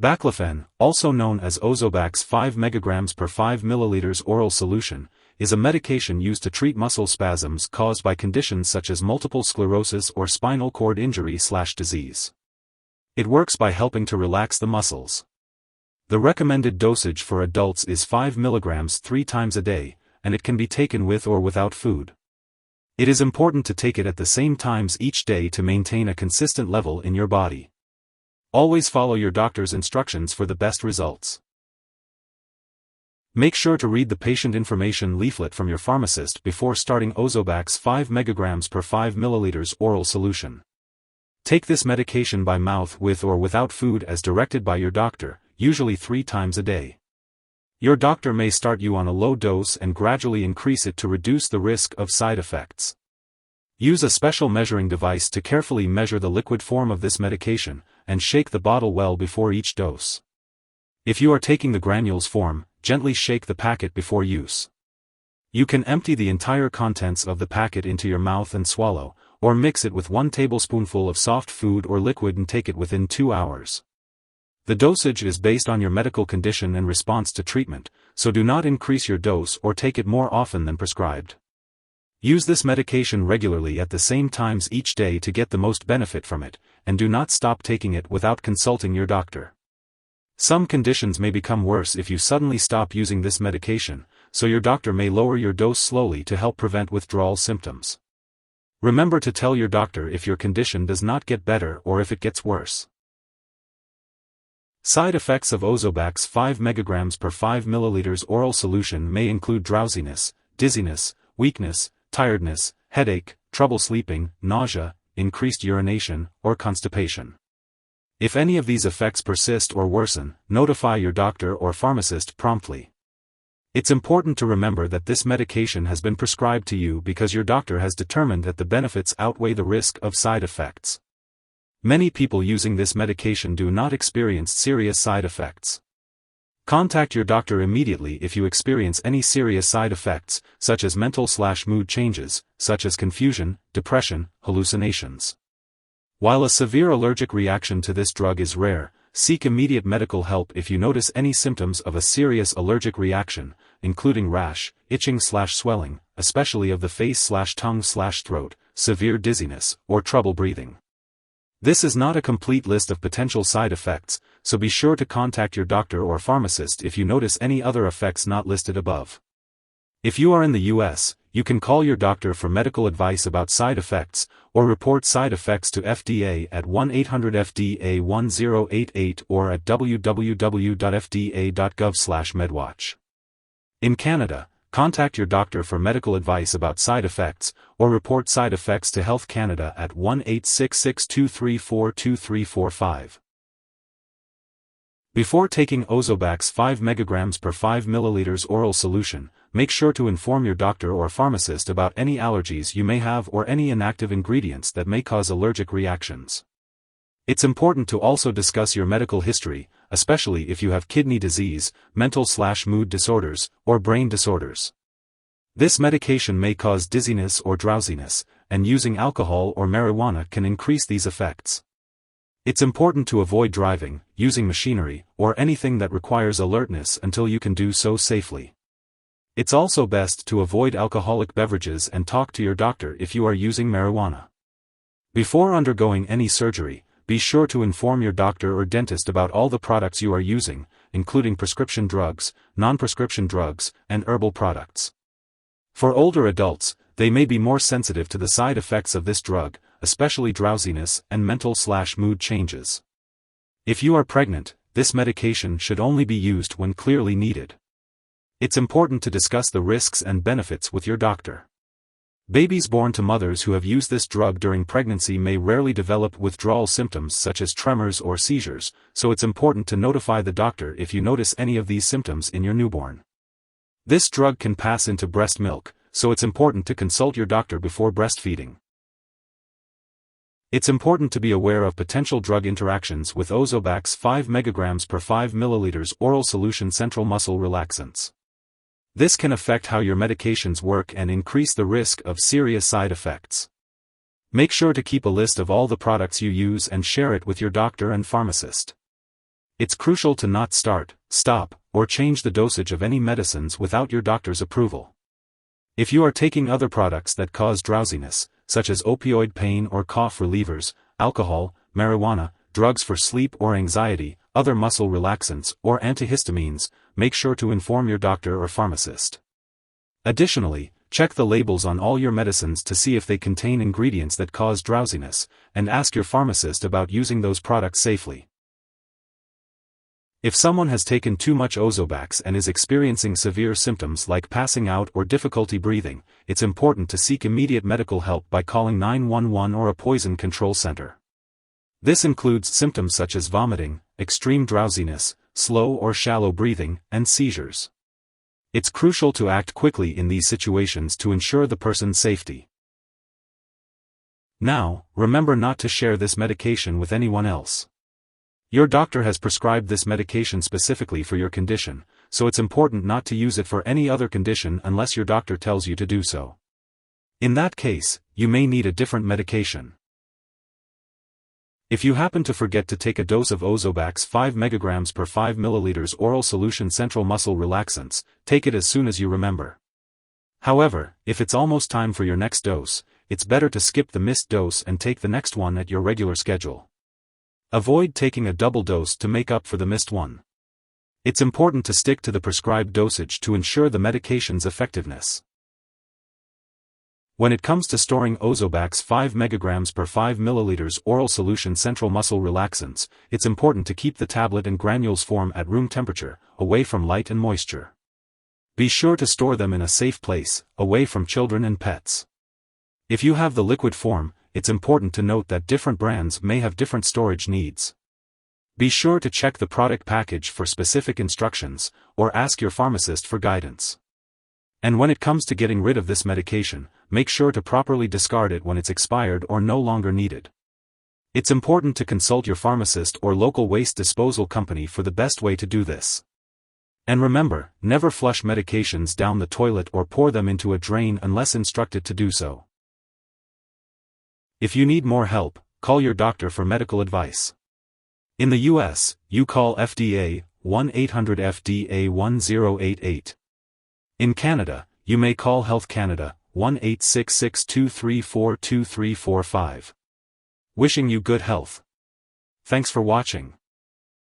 Baclofen, also known as Ozobax 5 mg per 5 ml oral solution, is a medication used to treat muscle spasms caused by conditions such as multiple sclerosis or spinal cord injury/disease. It works by helping to relax the muscles. The recommended dosage for adults is 5 mg 3 times a day, and it can be taken with or without food. It is important to take it at the same times each day to maintain a consistent level in your body. Always follow your doctor's instructions for the best results. Make sure to read the patient information leaflet from your pharmacist before starting Ozobax 5 mg per 5 ml oral solution. Take this medication by mouth with or without food as directed by your doctor, usually 3 times a day. Your doctor may start you on a low dose and gradually increase it to reduce the risk of side effects. Use a special measuring device to carefully measure the liquid form of this medication, and shake the bottle well before each dose. If you are taking the granules form, gently shake the packet before use. You can empty the entire contents of the packet into your mouth and swallow, or mix it with 1 tablespoonful of soft food or liquid and take it within 2 hours. The dosage is based on your medical condition and response to treatment, so do not increase your dose or take it more often than prescribed. Use this medication regularly at the same times each day to get the most benefit from it, and do not stop taking it without consulting your doctor. Some conditions may become worse if you suddenly stop using this medication, so your doctor may lower your dose slowly to help prevent withdrawal symptoms. Remember to tell your doctor if your condition does not get better or if it gets worse. Side effects of Ozobax 5 mg per 5 ml oral solution may include drowsiness, dizziness, weakness, tiredness, headache, trouble sleeping, nausea, increased urination, or constipation. If any of these effects persist or worsen, notify your doctor or pharmacist promptly. It's important to remember that this medication has been prescribed to you because your doctor has determined that the benefits outweigh the risk of side effects. Many people using this medication do not experience serious side effects. Contact your doctor immediately if you experience any serious side effects, such as mental/mood changes, such as confusion, depression, hallucinations. While a severe allergic reaction to this drug is rare, seek immediate medical help if you notice any symptoms of a serious allergic reaction, including rash, itching/swelling, especially of the face/tongue/throat, severe dizziness, or trouble breathing. This is not a complete list of potential side effects, so be sure to contact your doctor or pharmacist if you notice any other effects not listed above. If you are in the US, you can call your doctor for medical advice about side effects, or report side effects to FDA at 1-800-FDA-1088 or at www.fda.gov/medwatch. In Canada, contact your doctor for medical advice about side effects, or report side effects to Health Canada at 1-866-234-2345. Before taking Ozobax 5 mg per 5 ml oral solution, make sure to inform your doctor or pharmacist about any allergies you may have or any inactive ingredients that may cause allergic reactions. It's important to also discuss your medical history, especially if you have kidney disease, mental/mood disorders, or brain disorders. This medication may cause dizziness or drowsiness, and using alcohol or marijuana can increase these effects. It's important to avoid driving, using machinery, or anything that requires alertness until you can do so safely. It's also best to avoid alcoholic beverages and talk to your doctor if you are using marijuana. Before undergoing any surgery, be sure to inform your doctor or dentist about all the products you are using, including prescription drugs, non-prescription drugs, and herbal products. For older adults, they may be more sensitive to the side effects of this drug, especially drowsiness and mental/mood changes. If you are pregnant, this medication should only be used when clearly needed. It's important to discuss the risks and benefits with your doctor. Babies born to mothers who have used this drug during pregnancy may rarely develop withdrawal symptoms such as tremors or seizures, so it's important to notify the doctor if you notice any of these symptoms in your newborn. This drug can pass into breast milk, so it's important to consult your doctor before breastfeeding. It's important to be aware of potential drug interactions with Ozobax 5 mg per 5 ml oral solution central muscle relaxants. This can affect how your medications work and increase the risk of serious side effects. Make sure to keep a list of all the products you use and share it with your doctor and pharmacist. It's crucial to not start, stop, or change the dosage of any medicines without your doctor's approval. If you are taking other products that cause drowsiness, such as opioid pain or cough relievers, alcohol, marijuana, drugs for sleep or anxiety, other muscle relaxants, or antihistamines, make sure to inform your doctor or pharmacist. Additionally, check the labels on all your medicines to see if they contain ingredients that cause drowsiness, and ask your pharmacist about using those products safely. If someone has taken too much Ozobax and is experiencing severe symptoms like passing out or difficulty breathing, it's important to seek immediate medical help by calling 911 or a poison control center. This includes symptoms such as vomiting, extreme drowsiness, slow or shallow breathing, and seizures. It's crucial to act quickly in these situations to ensure the person's safety. Now, remember not to share this medication with anyone else. Your doctor has prescribed this medication specifically for your condition, so it's important not to use it for any other condition unless your doctor tells you to do so. In that case, you may need a different medication. If you happen to forget to take a dose of Ozobax 5 mg per 5 ml oral solution central muscle relaxants, take it as soon as you remember. However, if it's almost time for your next dose, it's better to skip the missed dose and take the next one at your regular schedule. Avoid taking a double dose to make up for the missed one. It's important to stick to the prescribed dosage to ensure the medication's effectiveness. When it comes to storing Ozobax 5 mg per 5 ml oral solution central muscle relaxants, it's important to keep the tablet and granules form at room temperature, away from light and moisture. Be sure to store them in a safe place, away from children and pets. If you have the liquid form, it's important to note that different brands may have different storage needs. Be sure to check the product package for specific instructions, or ask your pharmacist for guidance. And when it comes to getting rid of this medication, make sure to properly discard it when it's expired or no longer needed. It's important to consult your pharmacist or local waste disposal company for the best way to do this. And remember, never flush medications down the toilet or pour them into a drain unless instructed to do so. If you need more help, call your doctor for medical advice. In the US, you call FDA, 1-800-FDA-1088. In Canada, you may call Health Canada, 1-866-234-2345. Wishing you good health. Thanks for watching.